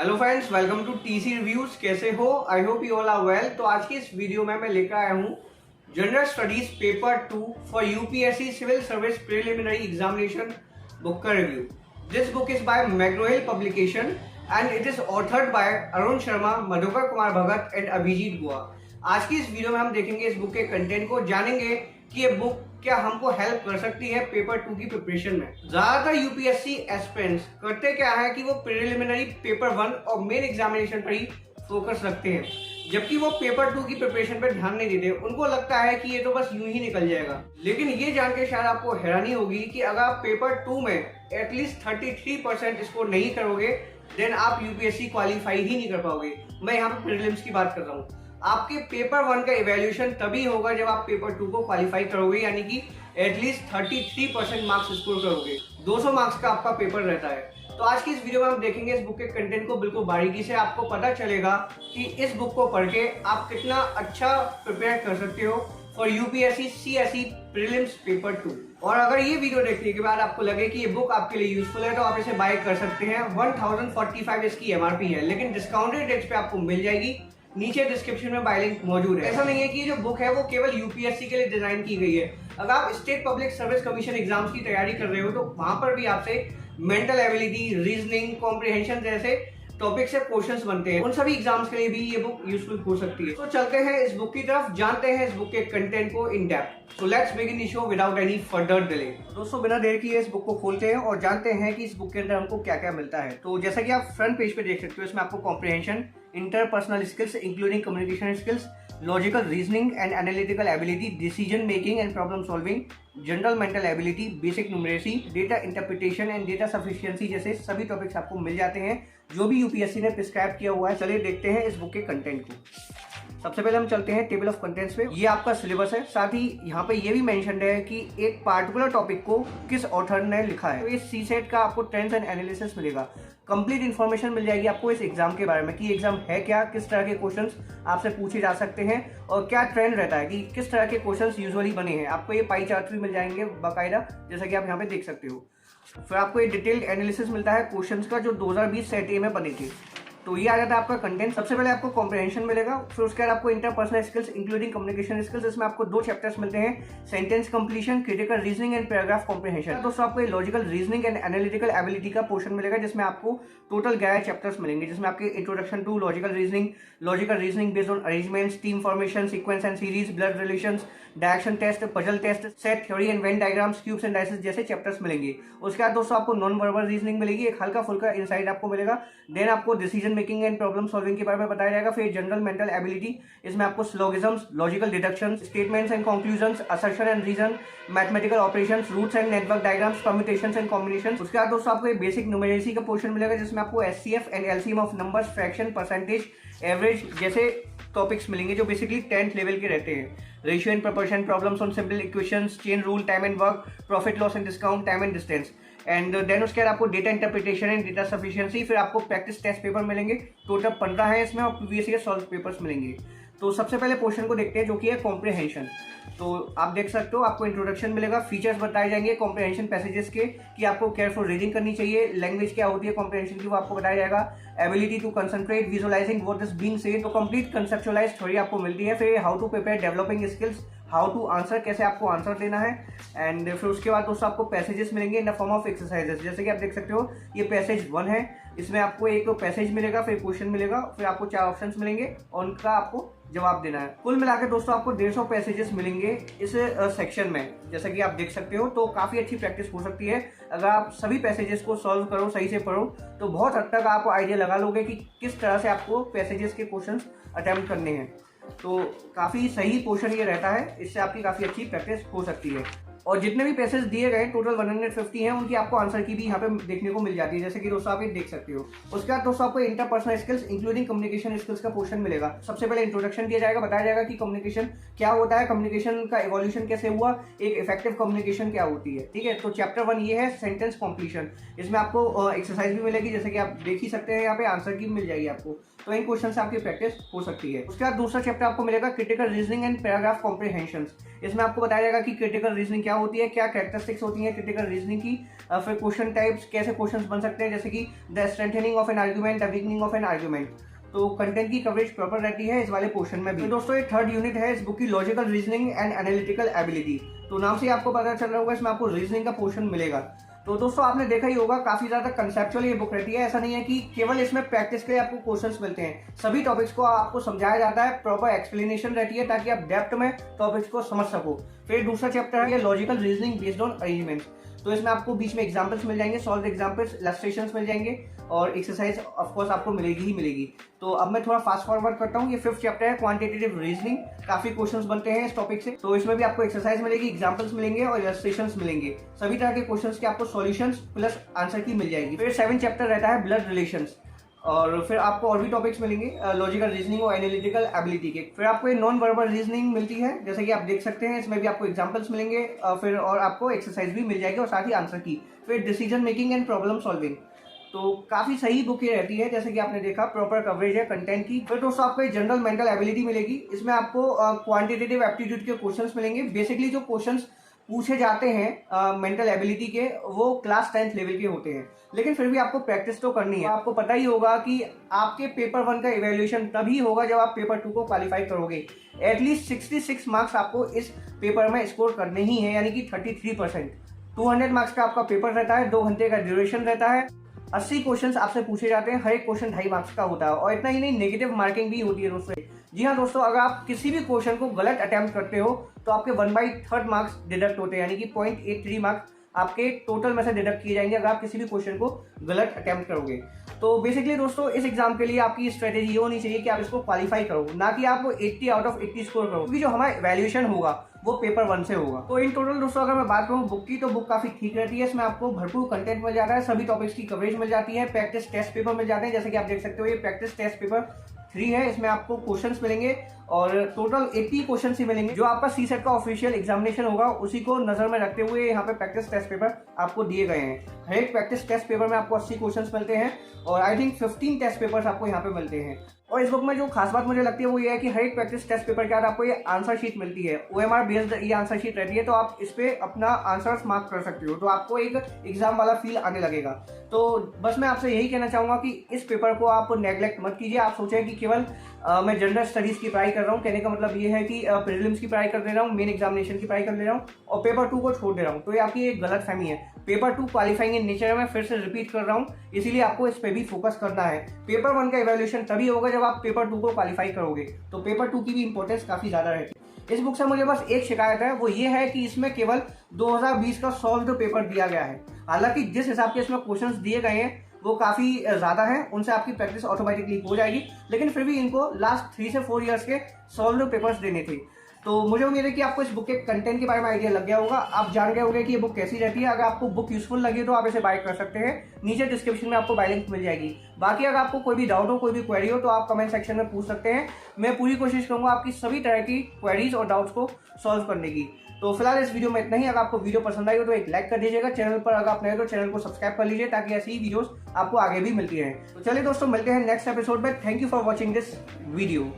Hello friends, welcome to TC reviews. कैसे हो? I hope you all are well. तो आज की इस वीडियो में मैं लेकर आया हूँ general studies paper 2 for UPSC civil service preliminary examination book का review. This book is by McGraw Hill publication and it is authored by Arun Sharma, Madhukar Kumar Bhagat and Abhijit Guha. आज की इस वीडियो में हम देखेंगे इस बुक के कंटेंट को, जानेंगे कि ये बुक क्या हमको हेल्प कर सकती है पेपर 2 की प्रिपरेशन में। ज्यादातर यूपीएससी एस्पिरेंट्स करते क्या है कि वो प्रिलिमिनरी पेपर 1 और मेन एग्जामिनेशन पर ही फोकस रखते हैं, जबकि वो पेपर 2 की प्रिपरेशन पर ध्यान नहीं देते। उनको लगता है कि ये तो बस यूं ही निकल जाएगा। लेकिन ये जान के शायद आपको हैरानी होगी कि अगर आप पेपर 2 में एटलीस्ट 33% स्कोर नहीं करोगे देन आप यूपीएससी क्वालिफाई ही नहीं कर पाओगे। मैं यहाँ पे प्रीलिम्स की बात कर रहा हूँ। आपके पेपर 1 का इवैल्यूएशन तभी होगा जब आप पेपर 2 को क्वालिफाई करोगे, यानी कि एटलीस्ट 33% मार्क्स स्कोर करोगे। 200 मार्क्स का आपका पेपर रहता है। तो आज की इस वीडियो में हम देखेंगे इस बुक के कंटेंट को बिल्कुल बारीकी से। आपको पता चलेगा कि इस बुक को पढ़ के आप कितना अच्छा प्रिपेयर कर सकते हो for UPSC CSE prelims paper 2। और अगर ये वीडियो देखने के बाद आपको लगे कि ये बुक आपके लिए यूजफुल है तो आप इसे बाय कर सकते हैं। 1045 इसकी एमआरपी है, लेकिन डिस्काउंटेड रेट्स पे आपको मिल जाएगी। नीचे डिस्क्रिप्शन में बाय लिंक मौजूद है। ऐसा नहीं है कि जो बुक है वो केवल यूपीएससी के लिए डिजाइन की गई है। अगर आप state public service commission exams की तैयारी कर रहे हो तो वहां पर भी आपसे मेंटल एबिलिटी, रीजनिंग, कॉम्प्रिहेंशन जैसे टॉपिक से क्वेश्चंस बनते हैं। उन सभी एग्जाम्स के लिए भी ये बुक यूजफुल हो सकती है। तो चलते हैं इस बुक की तरफ, जानते हैं इस बुक के कंटेंट को in depth. So let's begin the show without any further delay. दोस्तों, बिना देर किए इस बुक को खोलते हैं और जानते हैं कि इस बुक के अंदर हमको क्या क्या मिलता है। तो जैसा कि आप फ्रंट पेज पे देख सकते हो, इसमें आपको comprehension, interpersonal skills including communication skills, logical reasoning and analytical ability, decision making and problem solving, general mental ability, basic numeracy, data interpretation and data sufficiency जैसे सभी टॉपिक्स आपको मिल जाते हैं जो भी यूपीएससी ने प्रिस्क्राइब किया हुआ है। चलिए देखते हैं इस बुक के कंटेंट को। सबसे पहले हम चलते हैं टेबल ऑफ कंटेंट्स पे। ये आपका सिलेबस है, साथ ही यहाँ पे ये भी मेंशन्ड है कि एक पार्टिकुलर टॉपिक को किस ऑथर ने लिखा है। तो ये सी सेट का आपको ट्रेंड्स एंड एनालिसिस मिलेगा। कंप्लीट इन्फॉर्मेशन मिल जाएगी आपको इस एग्जाम के बारे में कि एग्जाम है क्या, किस तरह के क्वेश्चंस आपसे पूछे जा सकते हैं और क्या ट्रेंड रहता है कि किस तरह के क्वेश्चंस यूजुअली बने हैं। आपको ये पाई चार्ट भी मिल जाएंगे बाकायदा, जैसा कि आप यहाँ पे देख सकते हो। फिर आपको ये डिटेल्ड एनालिसिस मिलता है क्वेश्चंस का जो 2020 सेट ए में बने थे। तो ये आ जाता है आपका कंटेंट। सबसे पहले आपको कॉम्प्रिहेंशन मिलेगा, फिर उसके बाद आपको interpersonal skills including communication skills. इसमें आपको 2 चैप्टर्स मिलते हैं, sentence completion, critical reasoning and paragraph comprehension. दोस्तों, आपको logical reasoning and analytical ability का पोर्शन मिलेगा, जिसमें आपको टोटल 11 चैप्टर्स मिलेंगे, जिसमें आपके introduction to logical reasoning based on arrangements, team formation, sequence and series, blood relations, direction test, puzzle test, set theory and venn diagrams, cubes and dices जैसे chapters मिलेंगे। उसके बाद दोस्तों आपको नॉन वर्बल रीजनिंग मिलेगी, एक हल्का फुल्का इनसाइट आपको मिलेगा। देन आपको decision making and problem solving के बारे में बताया जाएगा। फिर जनरल मेंटल एबिलिटी, इसमें आपको syllogisms, logical deductions, statements and conclusions, assertion and reason, mathematical operations, routes and network diagrams, permutations and combinations. उसके बाद दोस्तों आपको बेसिक न्यूमेरेसी का पोर्शन मिलेगा, जिसमें आपको HCF and LCM of numbers, fraction, percentage, average जैसे टॉपिक्स मिलेंगे जो बेसिकली 10th लेवल के रहते हैं। Ratio and proportion, problems on simple equations, chain rule, time and work, profit loss and discount, time and distance. And then उसके बाद आपको data interpretation and data sufficiency. फिर आपको प्रैक्टिस टेस्ट पेपर मिलेंगे, total 15 है इसमें, और प्रीवियस ईयर सॉल्व पेपर्स मिलेंगे। तो सबसे पहले पोर्शन को देखते हैं जो कि है कॉम्प्रिहेंशन। तो आप देख सकते हो आपको इंट्रोडक्शन मिलेगा, फीचर्स बताए जाएंगे कॉम्प्रिहेंशन पैसेजेस के कि आपको केयरफुल रीडिंग करनी चाहिए, लैंग्वेज क्या होती है कॉम्प्रिहेंशन की वो आपको बताया जाएगा, ability to concentrate, visualising what is being said, तो कंप्लीट कंसेप्चुअलाइज थ्योरी आपको मिलती है। फिर how to prepare developing skills, how to answer, कैसे आपको आंसर देना है। एंड फिर उसके बाद दोस्तों आपको पैसेजेस मिलेंगे in the form of exercises. जैसे कि आप देख सकते हो ये पैसेज 1 है, इसमें आपको एक पैसेज मिलेगा, फिर क्वेश्चन मिलेगा, फिर आपको 4 ऑप्शंस मिलेंगे और उनका आपको जवाब देना है। कुल मिलाकर दोस्तों आपको 150 पैसेजेस मिलेंगे इस सेक्शन में, जैसा कि आप देख सकते हो। तो काफी अच्छी प्रैक्टिस हो सकती है अगर आप सभी पैसेजेस को सॉल्व करो, सही से पढ़ो, तो बहुत हद तक आप आइडिया लगा लोगे कि किस तरह से आपको पैसेजेस के क्वेश्चंस अटेम्प्ट करने हैं। तो काफी सही पोर्शन ये रहता है, इससे आपकी काफी अच्छी प्रैक्टिस हो सकती है। और जितने भी पैसेज दिए गए टोटल 150 हैं, उनकी आपको आंसर की भी यहाँ पे देखने को मिल जाती है, जैसे कि दोस्तों आप ये देख सकते हो। उसके बाद दोस्तों आपको interpersonal skills including communication skills का पोर्शन मिलेगा। सबसे पहले इंट्रोडक्शन दिया जाएगा, बताया जाएगा कि कम्युनिकेशन क्या होता है, कम्युनिकेशन का इवोल्यूशन कैसे हुआ, एक इफेक्टिव कम्युनिकेशन क्या होती है। ठीक है, तो चैप्टर 1 ये है सेंटेंस कॉम्प्लीशन। इसमें आपको एक्सरसाइज भी मिलेगी, जैसे कि आप देख ही सकते हैं यहाँ पे, आंसर की मिल जाएगी आपको। तो इन क्वेश्चन से आपकी प्रैक्टिस हो सकती है। उसके बाद दूसरा चैप्टर आपको मिलेगा critical reasoning and paragraph comprehension. इसमें आपको बताया जाएगा कि क्रिटिकल रीजनिंग क्या होती है, क्या कैरेक्टरिस्टिक्स होती हैं क्रिटिकल रीजनिंग की, फिर क्वेश्चन टाइप्स, कैसे क्वेश्चंस बन सकते हैं, जैसे कि the strengthening of an argument, the weakening of an argument. तो कंटेंट की कवरेज प्रॉपर रहती है इस वाले पोर्शन में भी। तो दोस्तों ये थर्ड यूनिट है इस बुक की, logical reasoning and analytical ability. तो नाम से आपको पता चल रहा होगा इसमें आपको रीजनिंग का पोर्शन मिलेगा। तो दोस्तों आपने देखा ही होगा काफी ज्यादा कंसेप्चुअल ये बुक रहती है। ऐसा नहीं है कि केवल इसमें प्रैक्टिस के लिए आपको क्वेश्चंस मिलते हैं, सभी टॉपिक्स को आपको समझाया जाता है, प्रॉपर एक्सप्लेनेशन रहती है ताकि आप डेप्थ में टॉपिक्स को समझ सको। फिर दूसरा चैप्टर है logical reasoning based on arrangements. तो इसमें आपको बीच में एग्जांपल्स मिल जाएंगे, सॉल्व एग्जांपल्स, इलस्ट्रेशंस मिल जाएंगे और एक्सरसाइज ऑफ कोर्स आपको मिलेगी ही मिलेगी। तो अब मैं थोड़ा फास्ट फॉरवर्ड करता हूँ। ये फिफ्थ चैप्टर है क्वांटिटेटिव रीजनिंग। काफी क्वेश्चंस बनते हैं इस टॉपिक से, तो इसमें भी आपको एक्सरसाइज मिलेगी, एग्जांपल्स मिलेंगे और इलस्ट्रेशंस मिलेंगे। सभी तरह के क्वेश्चंस के आपको सॉल्यूशंस प्लस आंसर की मिल जाएगी। फिर 7 चैप्टर रहता है ब्लड रिलेशंस और फिर आपको और भी टॉपिक्स मिलेंगे लॉजिकल रीजनिंग और एनालिटिकल एबिलिटी के। फिर आपको नॉन वर्बल रीजनिंग मिलती है, जैसे कि आप देख सकते हैं इसमें भी आपको एग्जांपल्स मिलेंगे, फिर और आपको एक्सरसाइज भी मिल जाएगी और साथ ही आंसर की। फिर decision making and problem solving. तो काफी सही बुक ये रहती है, जैसे कि आपने देखा प्रॉपर कवरेज है कंटेंट की। फिर दोस्तों आपको जनरल मेंटल एबिलिटी मिलेगी। इसमें आपको क्वांटिटेटिव एप्टीट्यूड के क्वेश्चंस मिलेंगे। बेसिकली जो क्वेश्चंस पूछे जाते हैं मेंटल एबिलिटी के वो क्लास 10th लेवल के होते हैं, लेकिन फिर भी आपको प्रैक्टिस तो करनी है। आपको पता ही होगा कि आपके पेपर 1 का इवैल्यूएशन तभी होगा जब आप पेपर 2 को क्वालिफाई करोगे। एटलीस्ट 66 मार्क्स आपको इस पेपर में स्कोर करने ही है, यानी कि 33%। 200 मार्क्स का आपका पेपर रहता है, 2 घंटे का ड्यूरेशन रहता है, 80 क्वेश्चंस आपसे पूछे जाते हैं, हर एक क्वेश्चन 2.5 मार्क्स का होता है। और इतना ही नहीं, नेगेटिव मार्किंग भी होती है दोस्तों। जी हाँ दोस्तों, अगर आप किसी भी क्वेश्चन को गलत अटेम्प्ट करते हो तो आपके 1/3 मार्क्स डिडक्ट होते हैं, यानी कि 0.83 मार्क्स आपके टोटल में से डिडक्ट किए जाएंगे अगर आप किसी भी क्वेश्चन को गलत अटेम्प्ट करोगे। तो बेसिकली दोस्तों इस एग्जाम के लिए आपकी स्ट्रेटेजी ये होनी चाहिए कि आप इसको क्वालिफाई करो, ना कि आप 80 आउट ऑफ 80 स्कोर करो, क्योंकि जो हमारा वैल्यूएशन होगा वो पेपर 1 से होगा। तो इन टोटल दोस्तों अगर मैं बात करूँ बुक की, तो बुक काफी ठीक रहती है। इसमें आपको भरपूर कंटेंट मिल जाता है, सभी टॉपिक्स की कवरेज मिल जाती है, प्रैक्टिस टेस्ट पेपर मिल जाते हैं, जैसे कि आप देख सकते हो ये प्रैक्टिस टेस्ट पेपर 3 है। इसमें आपको क्वेश्चंस मिलेंगे और टोटल 80 क्वेश्चंस ही मिलेंगे। जो आपका सीसेट का ऑफिशियल एग्जामिनेशन होगा उसी को नजर में रखते हुए यहाँ पे प्रैक्टिस टेस्ट पेपर आपको दिए गए हैं। हर एक प्रैक्टिस टेस्ट पेपर में आपको 80 क्वेश्चंस मिलते हैं और आई थिंक 15 टेस्ट पेपर्स आपको यहाँ पे मिलते हैं। और इस बुक में जो खास बात मुझे लगती है वो ये है कि हर एक प्रैक्टिस टेस्ट पेपर के बाद आपको ये आंसर शीट मिलती है, OMR बेस्ड ये आंसर शीट रहती है, तो आप इस पे अपना आंसर्स मार्क कर सकते हो, तो आपको एक एग्जाम वाला फील आने लगेगा। तो बस मैं आपसे यही कहना चाहूंगा कि इस पेपर को आप नेग्लेक्ट मत कीजिए। आप सोचें कि केवल मैं जनरल स्टडीज की पढ़ाई कर रहा हूँ, कहने का मतलब ये है कि प्रीलिम्स की पढ़ाई कर ले रहा हूँ, मेन एग्जामिनेशन की पढ़ाई कर ले रहा हूँ और पेपर 2 को छोड़ दे रहा हूँ, तो ये आपकी एक गलत फहमी है। पेपर 2 क्वालिफाइंग इन नेचर में फिर से रिपीट कर रहा हूँ, इसीलिए आपको इस पे भी फोकस करना है। पेपर 1 का इवैल्यूएशन तभी होगा जब आप पेपर 2 को क्वालिफाई करोगे, तो पेपर 2 की भी इंपॉर्टेंस काफी ज्यादा रहती है। इस बुक से मुझे बस एक शिकायत है, वो ये है कि इसमें केवल 2020 का सॉल्व्ड पेपर दिया गया है। हालांकि जिस हिसाब के इसमें क्वेश्चंस दिए गए हैं वो काफी ज्यादा है, उनसे आपकी प्रैक्टिस ऑटोमेटिकली हो जाएगी, लेकिन फिर भी इनको लास्ट 3 से 4 ईयर्स के सॉल्व्ड पेपर्स देने थे। तो मुझे उम्मीद है कि आपको इस बुक के कंटेंट के बारे में आइडिया लग गया होगा, आप जान गए होंगे कि ये बुक कैसी रहती है। अगर आपको बुक यूजफुल लगी तो आप इसे बाय कर सकते हैं, नीचे डिस्क्रिप्शन में आपको बाय लिंक मिल जाएगी। बाकी अगर आपको कोई भी डाउट हो, कोई भी क्वेरी हो, तो आप कमेंट सेक्शन में पूछ सकते हैं। मैं पूरी कोशिश करूंगा आपकी सभी तरह की क्वेरीज और डाउट्स को सॉल्व करने की। तो फिलहाल इस वीडियो में इतना ही। अगर आपको वीडियो पसंद आई हो तो एक लाइक कर दीजिएगा, चैनल पर अगर आप नए हो तो चैनल को सब्सक्राइब कर लीजिए ताकि ऐसी ही वीडियोस आपको आगे भी मिलती रहे। तो चलिए दोस्तों, मिलते हैं नेक्स्ट एपिसोड में। Thank you for watching this video.